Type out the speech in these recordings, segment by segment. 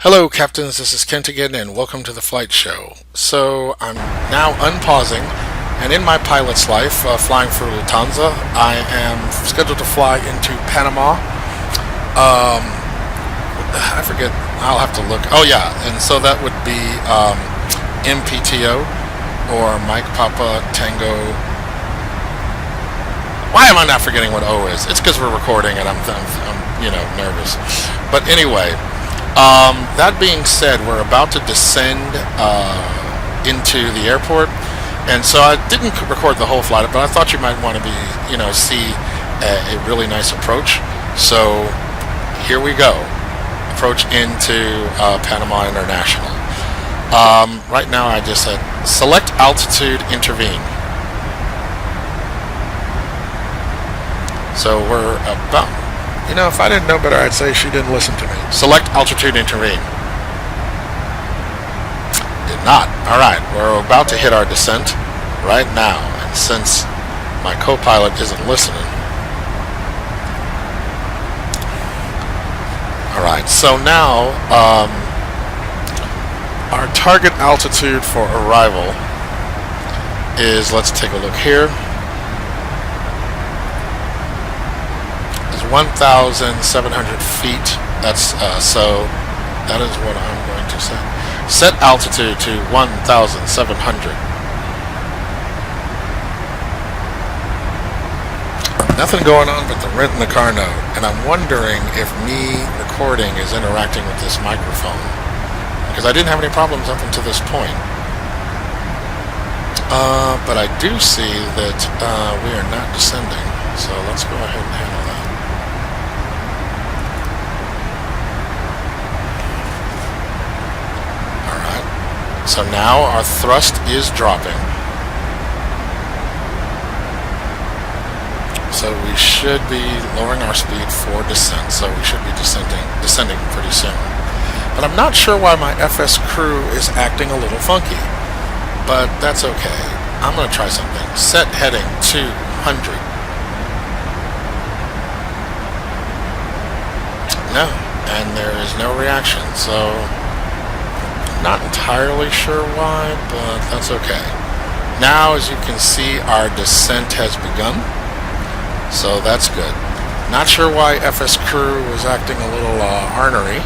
Hello captains, this is Kent again and welcome to the flight show. So I'm now unpausing and in my pilot's life, flying for Lufthansa, I am scheduled to fly into Panama. I forget, I'll have to look. Oh yeah, and so that would be MPTO or Mike Papa Tango. Why am I not forgetting what O is? It's because we're recording and I'm nervous. But anyway, that being said, we're about to descend into the airport, and so I didn't record the whole flight, but I thought you might want to see a really nice approach. So here we go, approach into Panama International. Right now I just said select altitude, intervene. So we're about, if I didn't know better, I'd say she didn't listen to me. Select altitude, intervene. Did not. Alright, we're about to hit our descent right now. And since my co-pilot isn't listening. Alright, so now our target altitude for arrival is, let's take a look here, 1,700 feet. That's so that is what I'm going to set. Set altitude to 1,700. Nothing going on but the rent in the car note, and I'm wondering if me recording is interacting with this microphone, because I didn't have any problems up until this point. But I do see that we are not descending, so let's go ahead and handle that. So now our thrust is dropping. So we should be lowering our speed for descent. So we should be descending pretty soon. But I'm not sure why my FS crew is acting a little funky. But that's okay. I'm going to try something. Set heading 200. No. And there is no reaction. So not entirely sure why, but that's okay. Now, as you can see, our descent has begun, so that's good. Not sure why FS crew was acting a little ornery,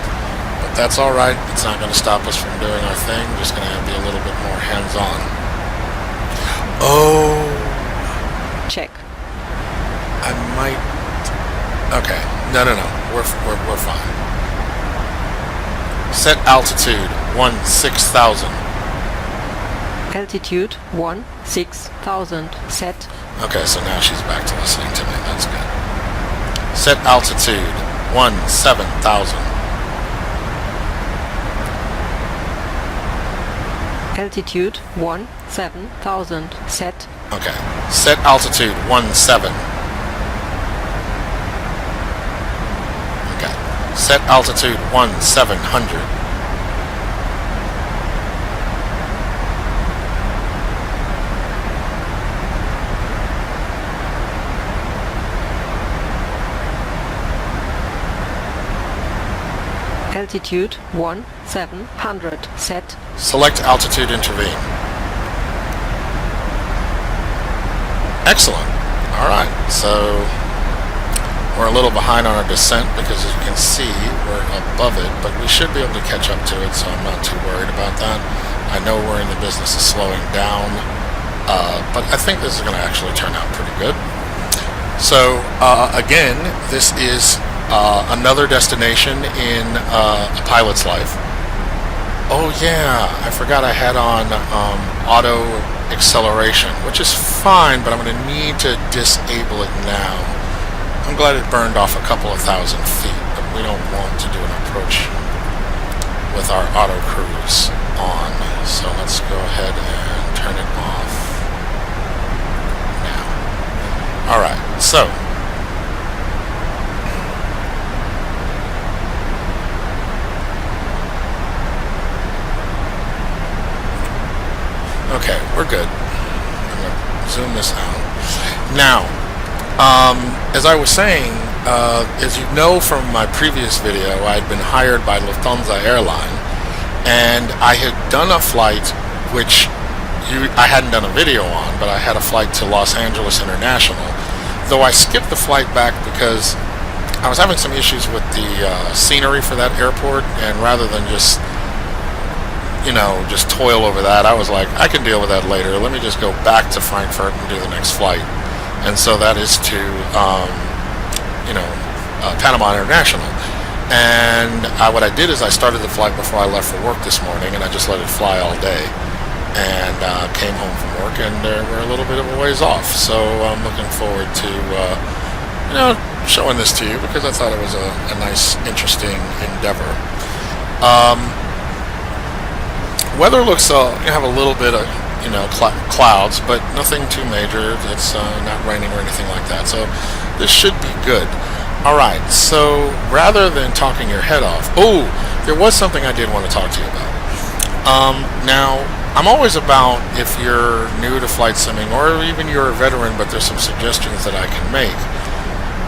but that's alright. It's not going to stop us from doing our thing. We're just going to be a little bit more hands-on. Oh! Check. I might... Okay. No. We're fine. Set altitude 16,000. Altitude 16,000. Set. Okay, so now she's back to listening to me. That's good. Set altitude 17,000. Altitude 17,000. Set. Okay. Set altitude 17. Set altitude 1700. Altitude 1700. Set. Select altitude, intervene. Excellent. Alright, so we're a little behind on our descent because, as you can see, we're above it, but we should be able to catch up to it, so I'm not too worried about that. I know we're in the business of slowing down, but I think this is going to actually turn out pretty good. So, again, this is another destination in a pilot's life. Oh yeah, I forgot I had on auto acceleration, which is fine, but I'm going to need to disable it now. I'm glad it burned off a couple of 1,000 feet, but we don't want to do an approach with our auto cruise on. So let's go ahead and turn it off now. Alright, so okay, we're good. I'm going to zoom this out. Now, as I was saying, as you know from my previous video, I had been hired by Lufthansa Airline, and I had done a flight which I hadn't done a video on, but I had a flight to Los Angeles International, though I skipped the flight back because I was having some issues with the scenery for that airport, and rather than just toil over that, I was like, I can deal with that later. Let me just go back to Frankfurt and do the next flight. And so that is to, Panama International. And what I did is I started the flight before I left for work this morning, and I just let it fly all day. And came home from work, and we're a little bit of a ways off. So I'm looking forward to, showing this to you because I thought it was a nice, interesting endeavor. Weather looks you have a little bit of clouds, but nothing too major. It's not raining or anything like that, so this should be good. Alright, so rather than talking your head off, there was something I did want to talk to you about. Now, I'm always about, if you're new to flight simming, or even you're a veteran but there's some suggestions that I can make.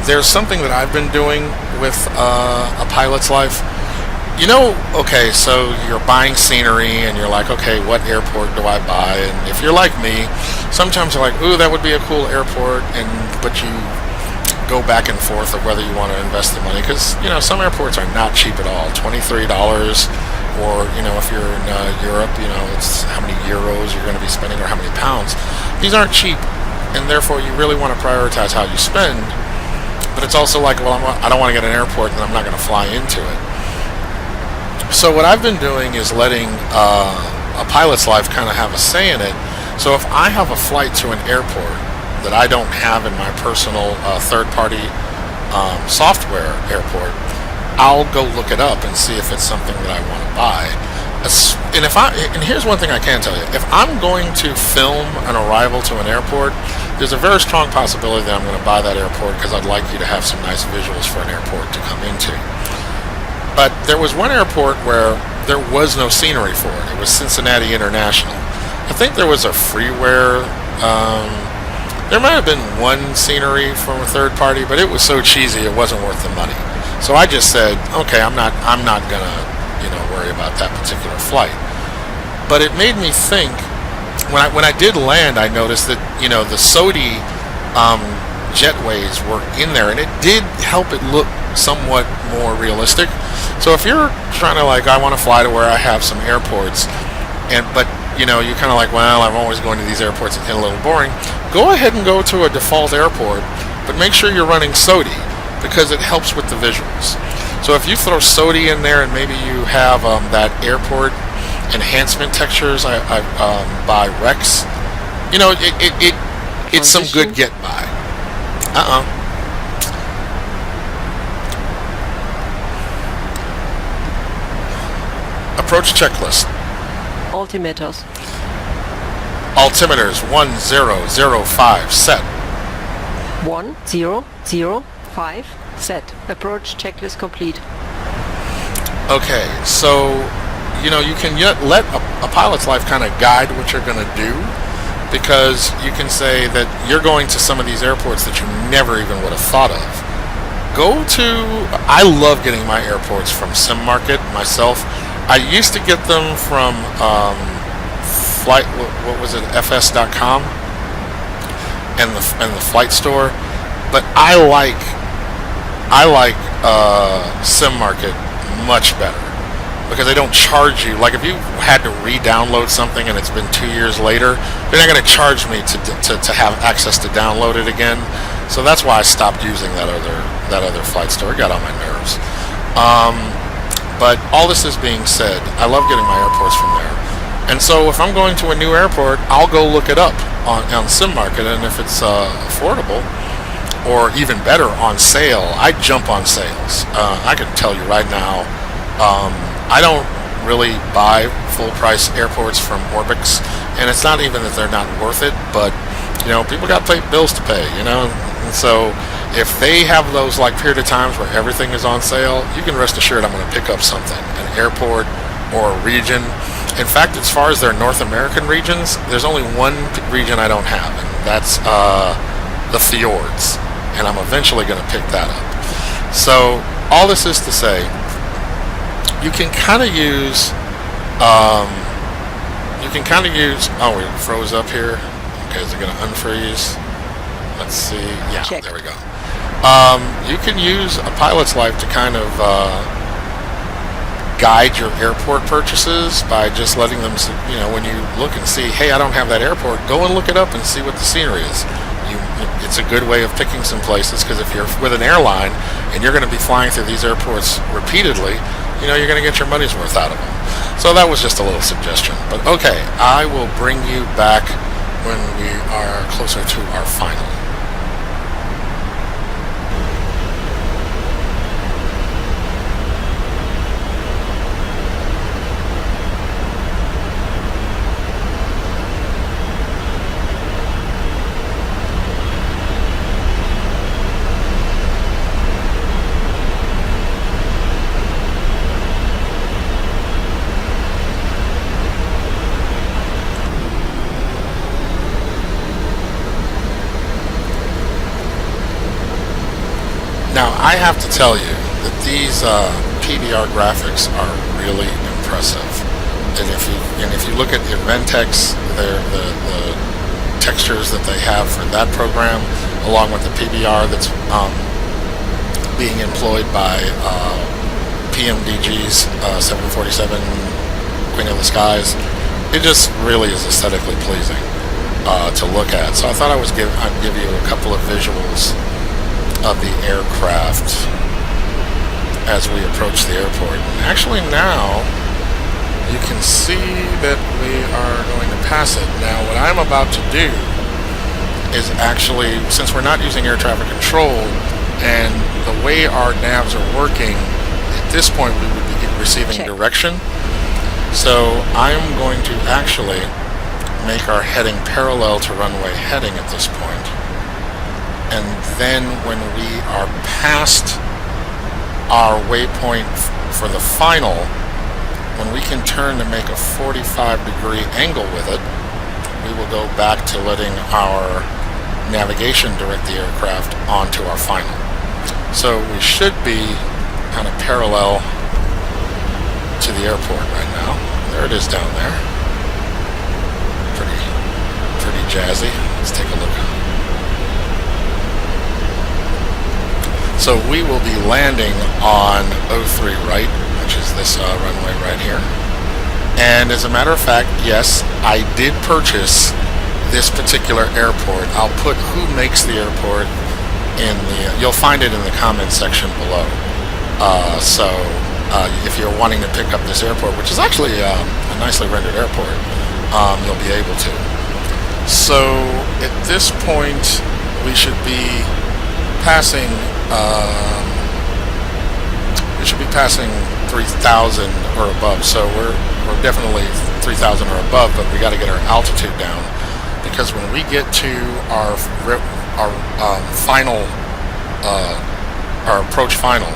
There's something that I've been doing with a pilot's life. Okay, so you're buying scenery and you're like, okay, what airport do I buy? And if you're like me, sometimes you're like, ooh, that would be a cool airport, but you go back and forth of whether you want to invest the money, because some airports are not cheap at all. $23, or if you're in Europe, it's how many euros you're going to be spending or how many pounds. These aren't cheap, and therefore you really want to prioritize how you spend. But it's also like, well, I don't want to get an airport and I'm not going to fly into it. So what I've been doing is letting a pilot's life kind of have a say in it. So if I have a flight to an airport that I don't have in my personal third-party software airport, I'll go look it up and see if it's something that I want to buy. And here's one thing I can tell you: if I'm going to film an arrival to an airport, there's a very strong possibility that I'm going to buy that airport because I'd like you to have some nice visuals for an airport to come into. But there was one airport where there was no scenery for it. It was Cincinnati International. I think there was a freeware. There might have been one scenery from a third party, but it was so cheesy it wasn't worth the money. So I just said, okay, I'm not gonna worry about that particular flight. But it made me think. When I did land, I noticed that the Saudi jetways were in there, and it did help it look somewhat more realistic. So if you're trying to I want to fly to where I have some airports, but you're kind of like, well, I'm always going to these airports, it's getting a little boring. Go ahead and go to a default airport, but make sure you're running Saudi, because it helps with the visuals. So if you throw Saudi in there, and maybe you have that airport enhancement textures by Rex, it's some good get by. Approach checklist. Altimeters. Altimeters 1005 set. 1005 set. Approach checklist complete. Okay, so you can let a pilot's life kind of guide what you're going to do, because you can say that you're going to some of these airports that you never even would have thought of. I love getting my airports from SimMarket myself. I used to get them from FS.com and the flight store, but I like SimMarket much better, because they don't charge you. Like if you had to re-download something and it's been 2 years later, they're not going to charge me to have access to download it again. So that's why I stopped using that other flight store. It got on my nerves. But all this is being said, I love getting my airports from there. And so if I'm going to a new airport, I'll go look it up on SimMarket, and if it's affordable, or even better, on sale, I jump on sales. I can tell you right now, I don't really buy full-price airports from Orbx, and it's not even that they're not worth it, but people got bills to pay, and so if they have those period of times where everything is on sale, you can rest assured I'm going to pick up something, an airport or a region. In fact, as far as their North American regions, there's only one region I don't have, and that's the fjords, and I'm eventually going to pick that up. So all this is to say, you can kind of use, oh, we froze up here. Okay, is it going to unfreeze? Let's see. Yeah, Check. There we go. You can use a pilot's life to kind of guide your airport purchases by just letting them, you know, when you look and see, hey, I don't have that airport, go and look it up and see what the scenery is. It's a good way of picking some places, because if you're with an airline and you're going to be flying through these airports repeatedly, you know, you're going to get your money's worth out of them. So that was just a little suggestion. But okay, I will bring you back when we are closer to our final. Now, I have to tell you that these PBR graphics are really impressive. And if you look at Inventex, the textures that they have for that program, along with the PBR that's being employed by PMDG's 747 Queen of the Skies, it just really is aesthetically pleasing to look at. So I thought I'd give you a couple of visuals of the aircraft as we approach the airport. And actually now you can see that we are going to pass it. Now what I'm about to do is actually, since we're not using air traffic control and the way our navs are working, at this point we would be receiving direction. So I'm going to actually make our heading parallel to runway heading at this point. And then when we are past our waypoint for the final, when we can turn to make a 45-degree angle with it, we will go back to letting our navigation direct the aircraft onto our final. So we should be kind of parallel to the airport right now. There it is down there. Pretty jazzy. Let's take a look. So we will be landing on 03 right, which is this runway right here. And as a matter of fact, yes, I did purchase this particular airport. I'll put who makes the airport in the, you'll find it in the comments section below. So if you're wanting to pick up this airport, which is actually a nicely rendered airport, you'll be able to. So at this point, we should be passing 3,000 or above. So we're definitely 3,000 or above, but we got to get our altitude down, because when we get to our final, our approach final,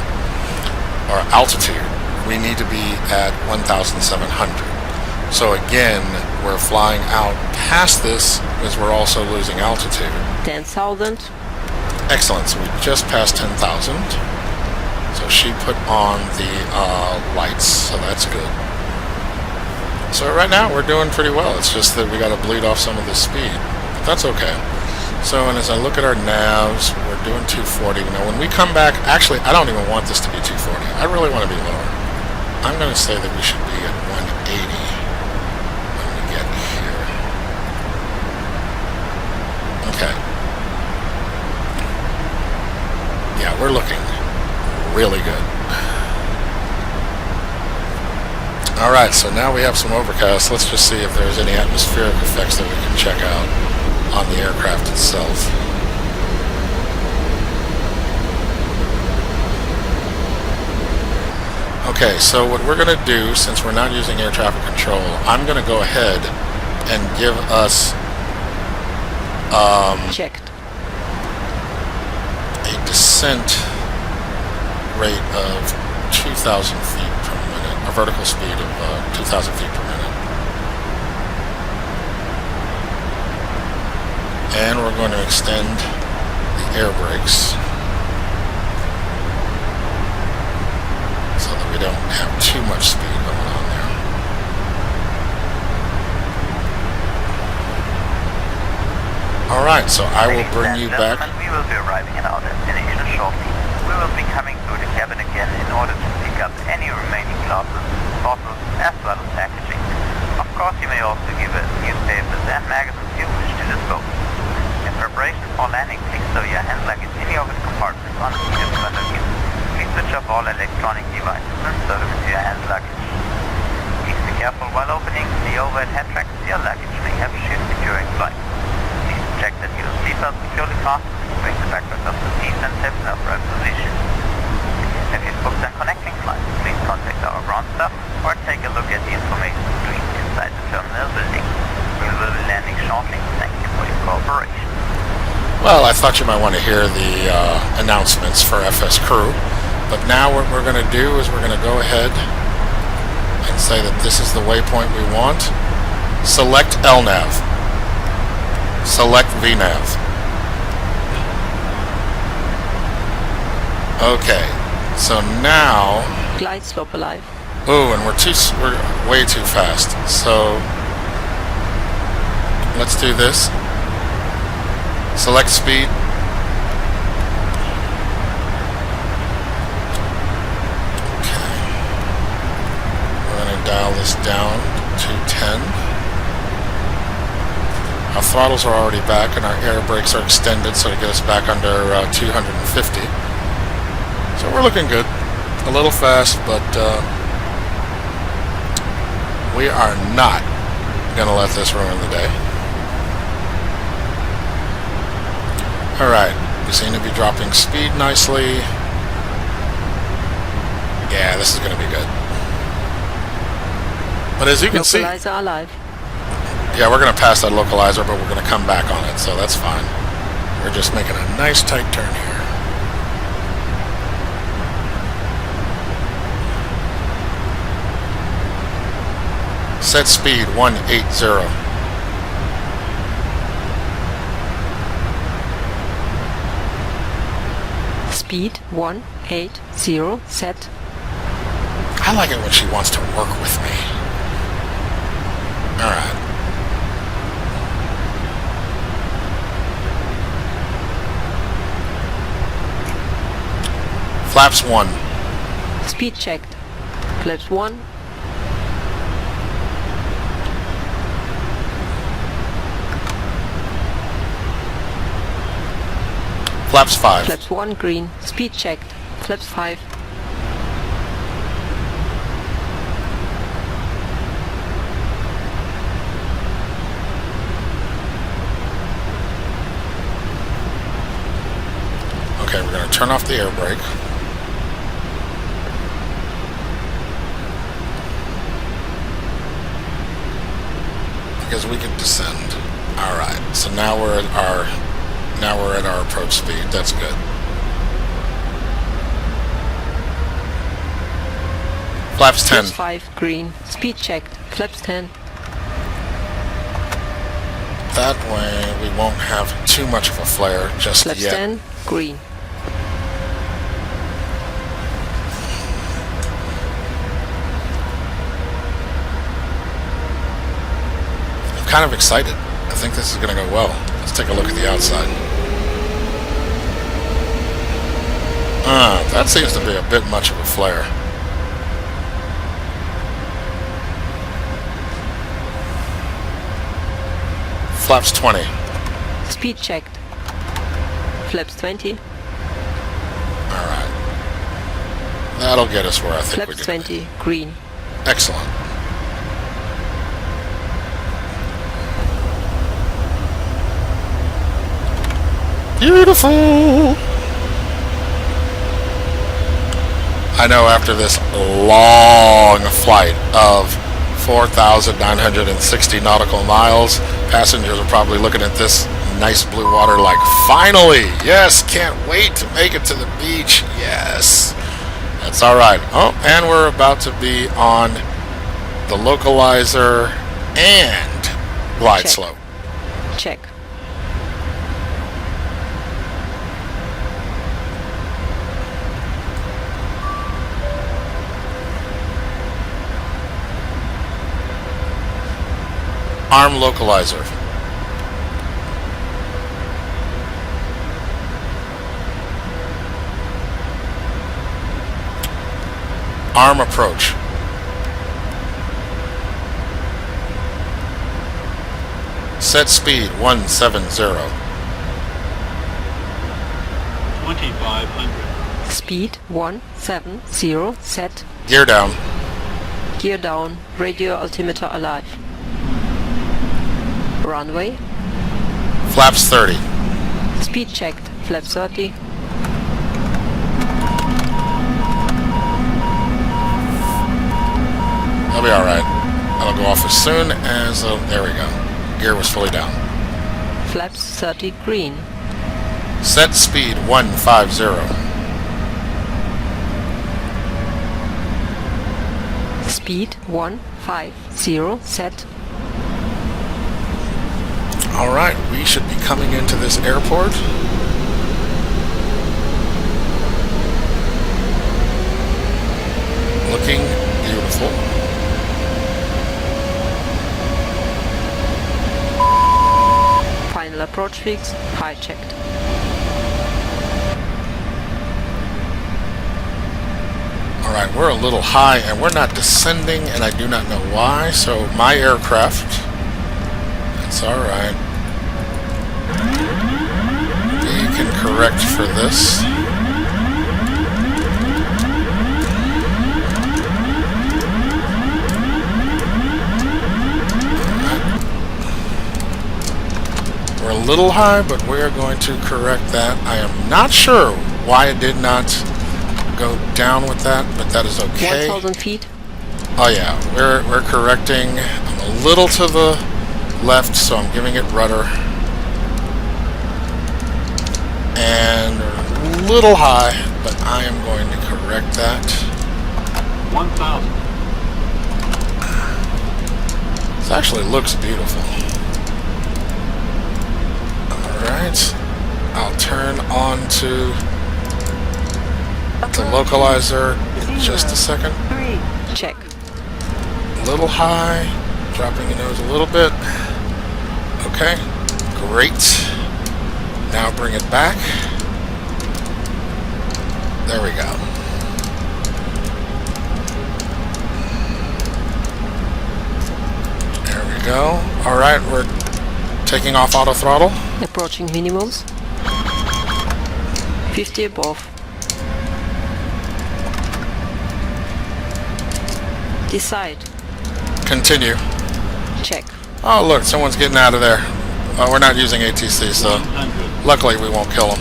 our altitude, we need to be at 1,700. So again, we're flying out past this because we're also losing altitude. 10,000. Excellent. So we just passed 10,000. So she put on the lights, so that's good. So right now we're doing pretty well. It's just that we got to bleed off some of the speed. But that's okay. So, and as I look at our navs, we're doing 240. Now when we come back, actually I don't even want this to be 240. I really want to be lower. I'm going to say that we should be at 180 when we get here. Okay. Yeah, we're looking really good. Alright, so now we have some overcast. Let's just see if there's any atmospheric effects that we can check out on the aircraft itself. Okay, so what we're going to do, since we're not using air traffic control, I'm going to go ahead and give us Checked. a descent rate of 2,000 feet per minute, a vertical speed of 2,000 feet per minute. And we're going to extend the air brakes. we don't have too much speed going on there. Alright, so I will bring you back. We will be arriving at our destination shortly. We will be coming through the cabin again in order to pick up any remaining glasses, bottles, as well as packaging. Of course, you may also give us newspapers and magazines you wish to dispose. In preparation for landing, please stow your hand luggage in the overhead compartment on the seat in front of you. Please switch off all electronic devices and stow them into your hand luggage. Please be careful while opening the overhead head tracks. Your luggage may have shifted during flight. Check that your seatbelt securely fastened, bring the backrest of the seat and tips in upright position. If you've booked a connecting flight, please contact our ground staff or take a look at the information screen inside the terminal building. We will be landing shortly. Thank you for your cooperation. Well, I thought you might want to hear the announcements for FS Crew, but now what we're going to do is we're going to go ahead and say that this is the waypoint we want. Select LNAV. Select VNAV. Okay, so now. Glide slope alive. Oh, and we're way too fast. So let's do this. Select speed. Okay. We're going to dial this down to 10. Our throttles are already back and our air brakes are extended so to get us back under 250. So we're looking good. A little fast, but we are not going to let this ruin the day. Alright, we seem to be dropping speed nicely. Yeah, this is going to be good. But as you can see... Localizer alive. Yeah, we're going to pass that localizer, but we're going to come back on it, so that's fine. We're just making a nice tight turn here. Set speed 180. Speed 180 set. I like it when she wants to work with me. Alright. Flaps 1. Speed checked. Flaps 1. Flaps 5. Flaps 1 green. Speed checked. Flaps 5. Okay, we're going to turn off the air brake. Because we can descend. Alright, so now we're at our approach speed. That's good. Flaps 10. Flaps 5 green. Speed checked. Flaps 10. That way we won't have too much of a flare just Flaps yet. 10 green. I'm kind of excited. I think this is going to go well. Let's take a look at the outside. That seems to be a bit much of a flare. Flaps 20. Speed checked. Flaps 20. Alright. That'll get us where I think we're Flaps going to 20 be. green. Excellent. Beautiful! I know after this long flight of 4,960 nautical miles, passengers are probably looking at this nice blue water like, finally! Yes, can't wait to make it to the beach. Yes! That's alright. Oh, and we're about to be on the localizer and glide Check. slope. Check. Arm localizer. Arm approach. Set speed 170. 2500. Speed 170 set. Gear down. Gear down. Radio altimeter alive. Runway. Flaps 30. Speed checked. Flaps 30. That'll be alright. That'll go off as soon as... there we go. Gear was fully down. Flaps 30 green. Set speed 150. Speed 150 set. Alright, we should be coming into this airport. Looking beautiful. Final approach fix. High checked. Alright, we're a little high and we're not descending and I do not know why, so my aircraft, that's alright. We can correct for this. We're a little high, but we're going to correct that. I am not sure why it did not go down with that, but that is okay. 1000 feet. Oh yeah, we're correcting. I'm a little to the left, so I'm giving it rudder. And a little high, but I am going to correct that. 1000. This actually looks beautiful. Alright. I'll turn on to the localizer in just a second. Check. A little high. Dropping the nose a little bit. Okay. Great. Now bring it back. There we go. There we go. Alright, we're taking off auto throttle. Approaching minimums. 50 above. Decide. Continue. Check. Oh look, someone's getting out of there. We're not using ATC, so 100. luckily we won't kill them.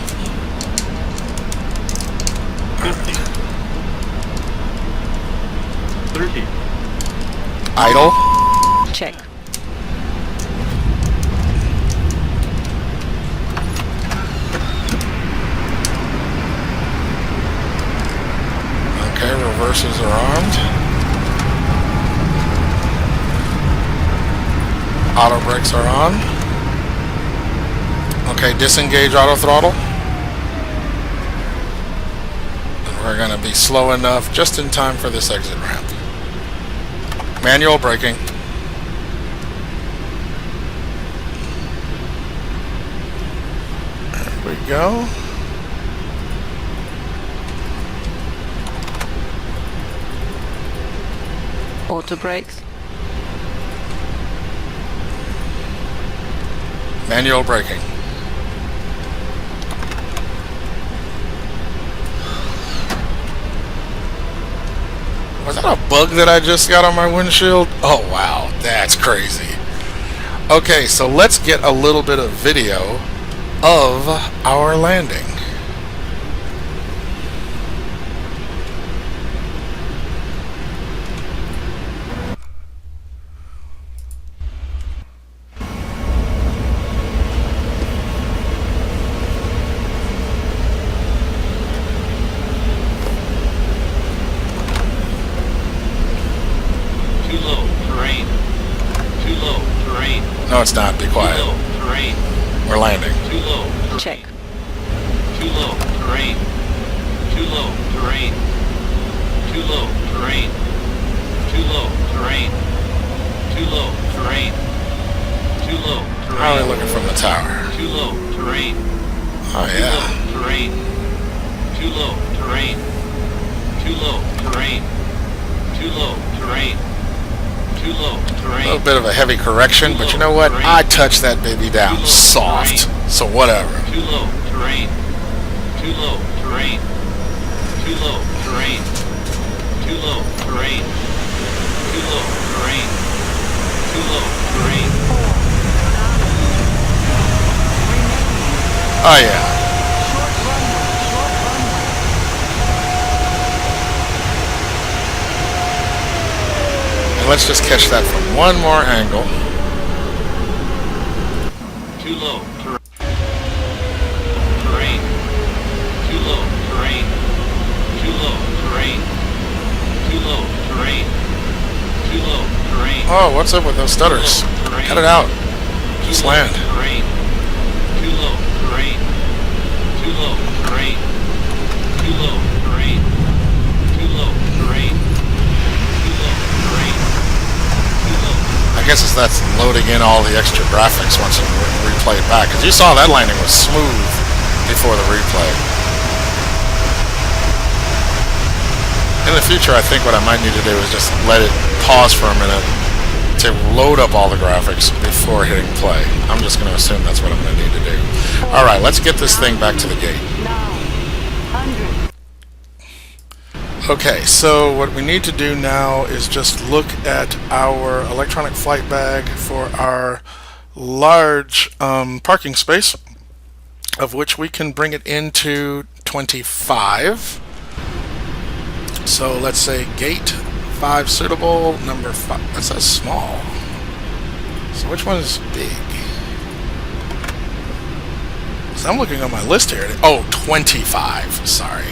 50. 30. Idle. Check. Okay, reverses are armed. Auto brakes are on. Okay, disengage auto throttle. And we're going to be slow enough just in time for this exit ramp. Manual braking. There we go. Auto brakes. Manual braking. Was that a bug that I just got on my windshield? Oh wow, that's crazy. Okay, so let's get a little bit of video of our landing. Too low. Terrain. Too low. Terrain. No, it's not. Be Too quiet. low. Terrain. We're landing. Too low. Terrain. Check. Too low. Terrain. Too low. Terrain. Too low. Terrain. Too low. Terrain. Too low. Terrain. How are we looking from the tower? Too low. Terrain. Oh, Too yeah. low. Terrain. Too low. Terrain. Too low. Terrain. Too low. Terrain. Too low. A Terrain. little bit of a heavy correction, but you know what? I touched that baby down soft. So whatever. Too low. Terrain. Too low. Terrain. Too low. Terrain. Too low. Terrain. Too low. Terrain. Too low. Terrain. Oh, yeah. And let's just catch that from one more angle. Too low. Terrain. Too low. Terrain. Too low. Terrain. Too low. Terrain. Too low. Terrain. Oh, what's up with those stutters? Cut it out. Just land. Terrain. Too low. Terrain. Too low. Terrain. Too low. Terrain. Too low. Terrain. Too low. Terrain. Too low. I guess it's that's loading in all the extra graphics once you replay it back. Because you saw that landing was smooth before the replay. In the future, I think what I might need to do is just let it pause for a minute to load up all the graphics before hitting play. I'm just going to assume that's what I'm going to need to do. Alright, let's get this thing back to the gate. Okay, so what we need to do now is just look at our electronic flight bag for our large parking space, of which we can bring it into 25. So let's say gate 5 suitable, number 5. That says small. So which one is big? So I'm looking on my list here. Oh, 25. Sorry,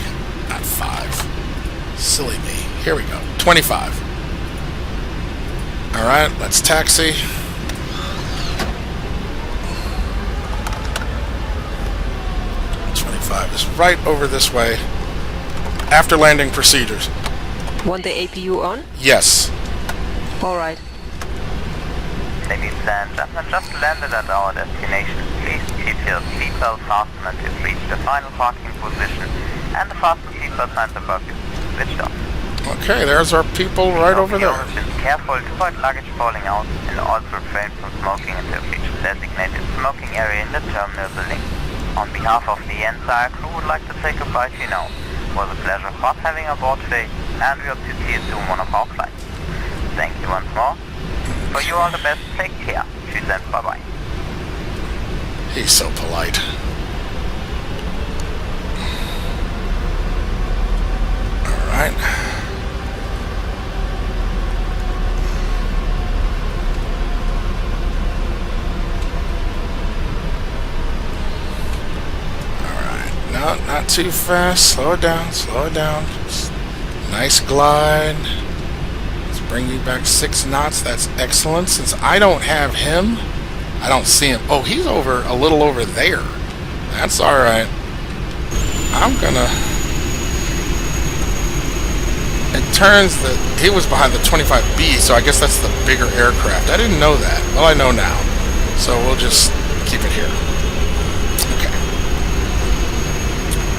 not 5. Silly me. Here we go. 25. Alright, let's taxi. Is right over this way. After landing procedures. Want the APU on? Yes. Alright. Ladies and gentlemen, just landed at our destination. Please keep your seatbelt fastened until you reach the final parking position, and the fasten seatbelt signs above you switched off. Okay, there's our people right over there. Be careful to avoid luggage falling out, and also refrain from smoking until you reach the designated smoking area in the terminal building. On behalf of the entire crew, would like to say goodbye to you now. It was a pleasure of us having aboard today, and we hope to see you soon on one of our flights. Thank you once more. For you all the best, take care. Tschüss and bye-bye. He's so polite. Alright. Not too fast. Slow it down. Slow it down. Just nice glide. Let's bring you back 6 knots. That's excellent. Since I don't have him, I don't see him. Oh, he's over a little over there. That's all right. I'm gonna. It turns that he was behind the 25B, so I guess that's the bigger aircraft. I didn't know that. Well, I know now. So we'll just keep it here.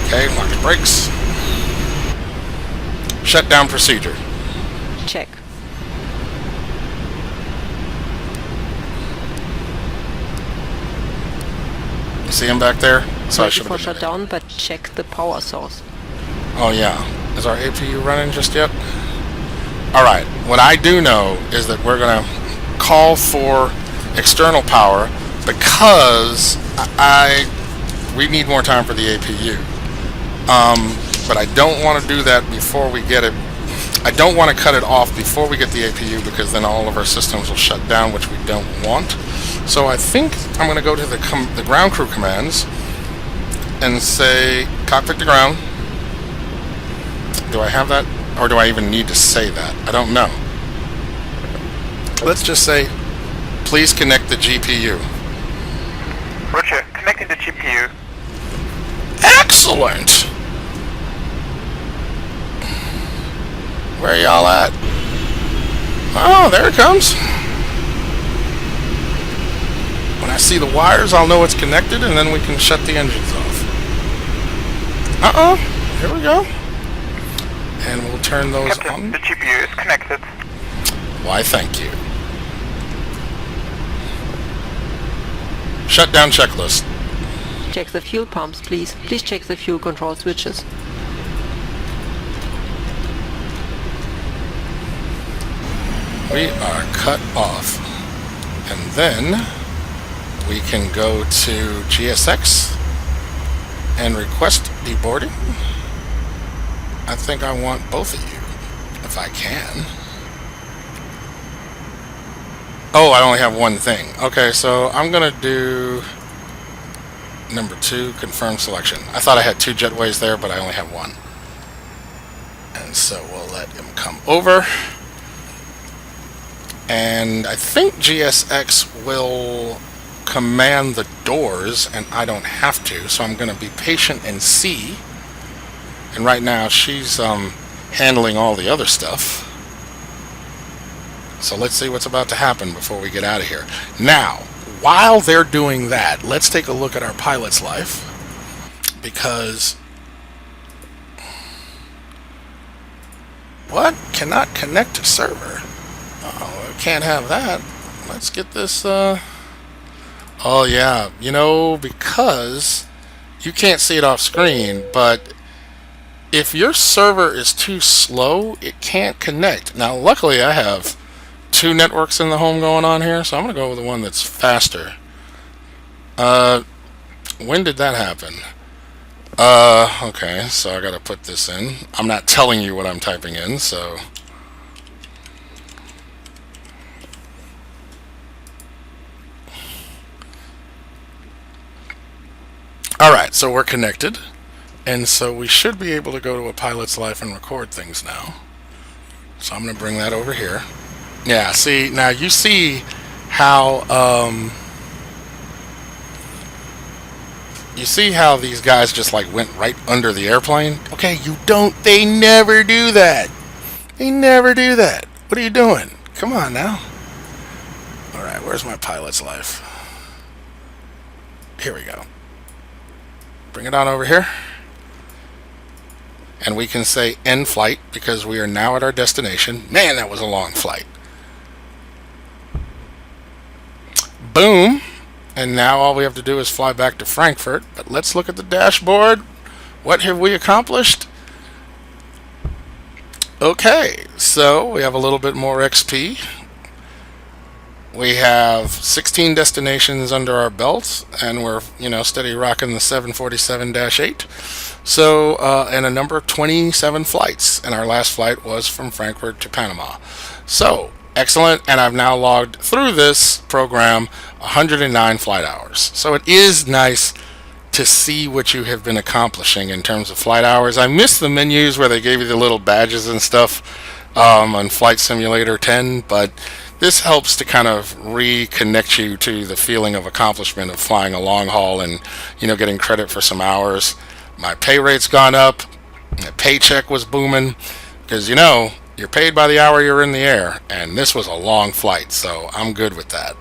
Okay, lock the brakes. Shutdown procedure. Check. You see him back there? So I Ready should for have been shutdown, but check the power source. Oh yeah. Is our APU running just yet? Alright, what I do know is that we're going to call for external power because we need more time for the APU. But I don't want to do that before we get it. I don't want to cut it off before we get the APU because then all of our systems will shut down, which we don't want. So I think I'm going to go to the ground crew commands and say cockpit to ground. Do I have that? Or do I even need to say that? I don't know. Let's just say, please connect the GPU. Roger, connecting the GPU. Excellent! Where are y'all at? Oh, there it comes. When I I see the wires, I'll know it's connected, and then we can shut the engines off. Here we go. And we'll turn those Captain, on. the GPU is connected. Why, thank you. Shutdown checklist. Check the fuel pumps, please. Please check the fuel control switches. We are cut off. And then we can go to GSX and request deboarding. I think I want both of you, if I can. Oh, I only have one thing. Okay, so I'm gonna do number 2, confirm selection. I thought I had 2 jetways there, but I only have 1. And so we'll let him come over. And I think GSX will command the doors, and I don't have to, so I'm going to be patient and see. And right now she's handling all the other stuff. So let's see what's about to happen before we get out of here. Now, while they're doing that, let's take a look at our pilot's life, because what? Cannot connect to server. Oh, I can't have that. Let's get this, oh yeah, you know, because you can't see it off screen, but if your server is too slow, it can't connect. Now, luckily I have 2 networks in the home going on here, so I'm going to go with the one that's faster. When did that happen? Okay, so I got to put this in. I'm not telling you what I'm typing in, so... Alright, so we're connected, and so we should be able to go to a pilot's life and record things now. So I'm going to bring that over here. Yeah, see, now you see how, these guys just like went right under the airplane? Okay, they never do that. They never do that. What are you doing? Come on now. Alright, where's my pilot's life? Here we go. Bring it on over here. And we can say end flight because we are now at our destination. Man, that was a long flight. Boom. And now all we have to do is fly back to Frankfurt. But let's look at the dashboard. What have we accomplished? Okay, so we have a little bit more XP. We have 16 destinations under our belt, and we're, steady rocking the 747-8. So, and a number of 27 flights, and our last flight was from Frankfurt to Panama. So, excellent, and I've now logged through this program 109 flight hours. So it is nice to see what you have been accomplishing in terms of flight hours. I miss the menus where they gave you the little badges and stuff on Flight Simulator 10, but this helps to kind of reconnect you to the feeling of accomplishment of flying a long haul and, getting credit for some hours. My pay rate's gone up. My paycheck was booming because, you're paid by the hour you're in the air, and this was a long flight, so I'm good with that.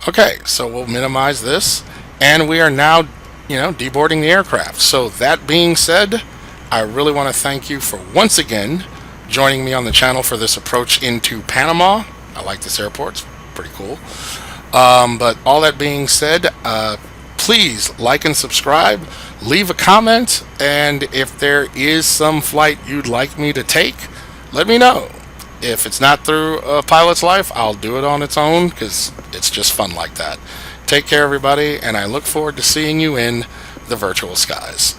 Okay, so we'll minimize this, and we are now, deboarding the aircraft. So that being said, I really want to thank you for once again joining me on the channel for this approach into Panama. I like this airport, it's pretty cool. But all that being said, please like and subscribe, leave a comment, and if there is some flight you'd like me to take, let me know. If it's not through a pilot's life, I'll do it on its own because it's just fun like that. Take care, everybody, and I look forward to seeing you in the virtual skies.